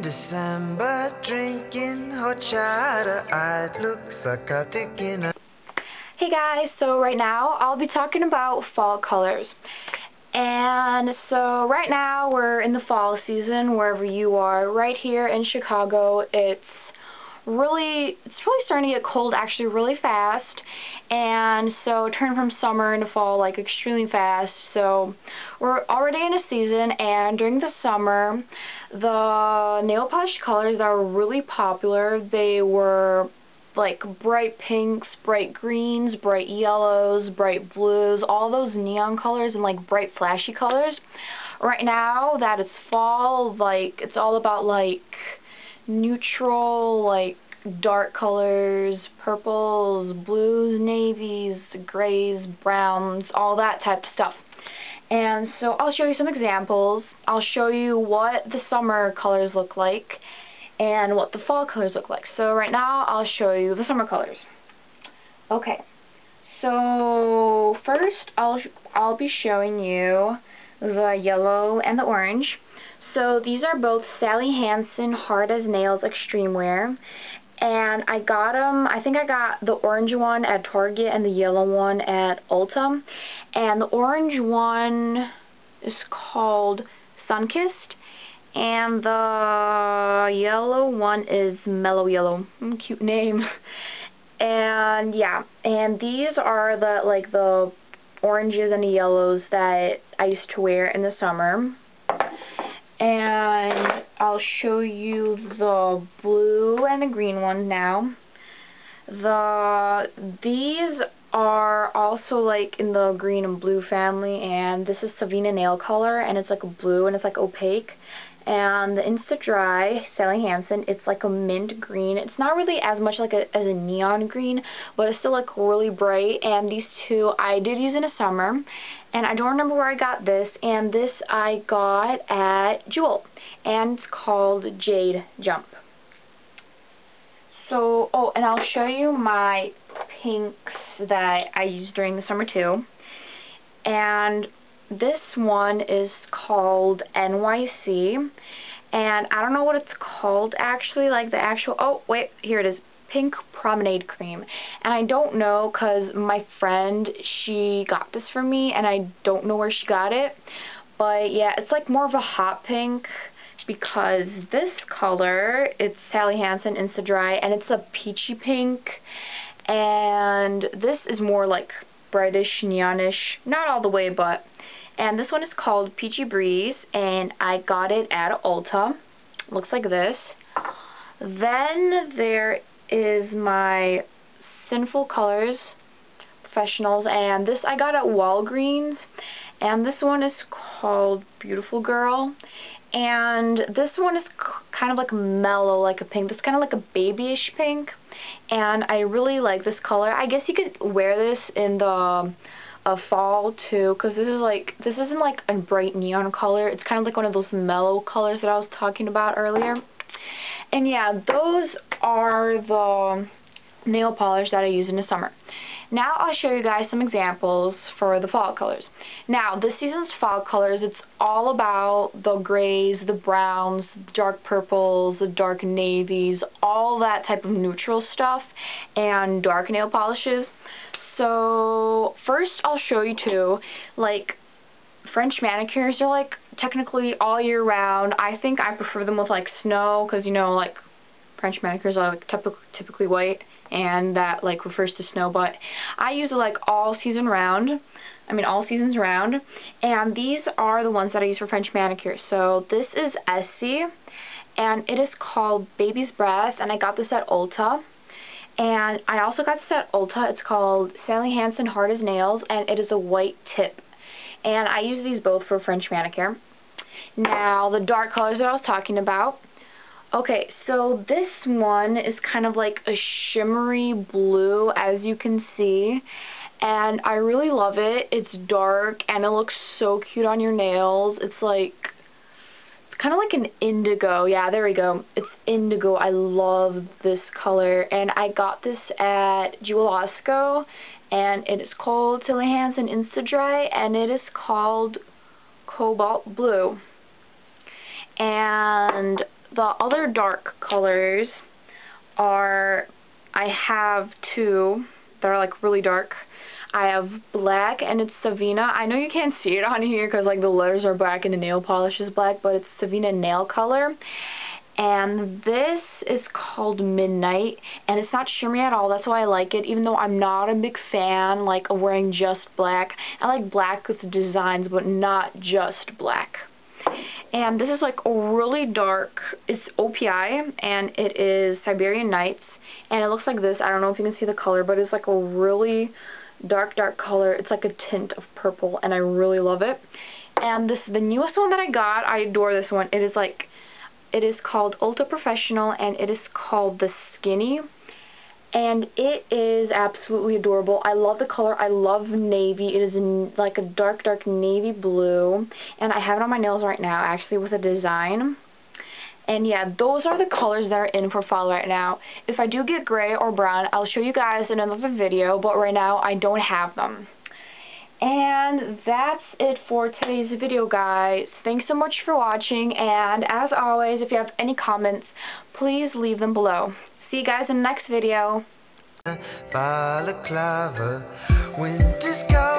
December, drinking horchata, I'd look psychotic in a... Hey guys, so right now I'll be talking about fall colors. And so right now we're in the fall season wherever you are. Right here in Chicago, it's really starting to get cold actually really fast. And so turn from summer into fall like extremely fast. So we're already in a season, and during the summer the nail polish colors that were really popular, they were like bright pinks, bright greens, bright yellows, bright blues, all those neon colors and like bright flashy colors. Right now that it's fall, like it's all about like neutral, like dark colors, purples, blues, navies, grays, browns, all that type of stuff. And so I'll show you some examples. I'll show you what the summer colors look like and what the fall colors look like. So right now I'll show you the summer colors. Okay, so first I'll be showing you the yellow and the orange. So these are both Sally Hansen Hard as Nails Extreme Wear, and I got them, I think I got the orange one at Target and the yellow one at Ulta. And the orange one is called Sunkissed, and the yellow one is Mellow Yellow. Cute name. And yeah, and these are the oranges and the yellows that I used to wear in the summer. And I'll show you the blue and the green ones now. These are also like in the green and blue family, and this is Savina Nail Color, and it's like a blue and it's like opaque. And the Insta Dry Sally Hansen, it's like a mint green. It's not really as much like as a neon green, but it's still like really bright. And these two I did use in the summer, and I don't remember where I got this, and this I got at Jewel, and it's called Jade Jump. So, oh, and I'll show you my pinks that I used during the summer too. And this one is called NYC, and I don't know what it's called actually, like the actual, oh wait, here it is, Pink Promenade Cream. And I don't know because my friend, she got this for me, and I don't know where she got it. But yeah, it's like more of a hot pink, because this color, it's Sally Hansen Insta Dry, and it's a peachy pink, and this is more like brightish, neonish, not all the way, but, and this one is called Peachy Breeze, and I got it at Ulta. Looks like this. Then there is my Sinful Colors Professionals, and this I got at Walgreens, and this one is called Beautiful Girl. And this one is kind of like mellow, like a pink. It's kind of like a babyish pink, and I really like this color. I guess you could wear this in the fall too, because this isn't like a bright neon color. It's kind of like one of those mellow colors that I was talking about earlier. And yeah, those are the nail polish that I use in the summer. Now I'll show you guys some examples for the fall colors. Now, this season's fall colors, it's all about the grays, the browns, dark purples, the dark navies, all that type of neutral stuff, and dark nail polishes. So, first I'll show you two, like, French manicures. They're like technically all year round. I think I prefer them with like snow, because you know, like, French manicures are like typically white, and that like refers to snow, but I use it like all seasons round, and these are the ones that I use for French manicures. So this is Essie, and it is called Baby's Breath, and I got this at Ulta. And I also got this at Ulta. It's called Sally Hansen Hard as Nails, and it is a white tip, and I use these both for French manicure. Now the dark colors that I was talking about. Okay, so this one is kind of like a shimmery blue, as you can see, and I really love it. It's dark, and it looks so cute on your nails. It's kind of like an indigo. Yeah, there we go. It's indigo. I love this color, and I got this at Jewel Osco, and it is called Sally Hansen Insta Dry, and it is called Cobalt Blue. And the other dark colors are, I have two that are like really dark. I have black, and it's Savina. I know you can't see it on here because like the letters are black and the nail polish is black, but it's Savina nail color. And this is called Midnight, and it's not shimmery at all. That's why I like it, even though I'm not a big fan like of wearing just black. I like black with designs, but not just black. And this is like a really dark, it's OPI, and it is Siberian Nights, and it looks like this. I don't know if you can see the color, but it's like a really dark color. It's like a tint of purple, and I really love it. And this, the newest one that I got, I adore this one. It is called Ulta Professional, and it is called the Skinny, and it is absolutely adorable. I love the color. I love navy. It is in like a dark navy blue, and I have it on my nails right now actually with a design. And yeah, those are the colors that are in for fall right now. If I do get gray or brown, I'll show you guys in another video, but right now I don't have them. And that's it for today's video, guys. Thanks so much for watching, and as always, if you have any comments, please leave them below. See you guys in the next video. Balaclava, winter's coming.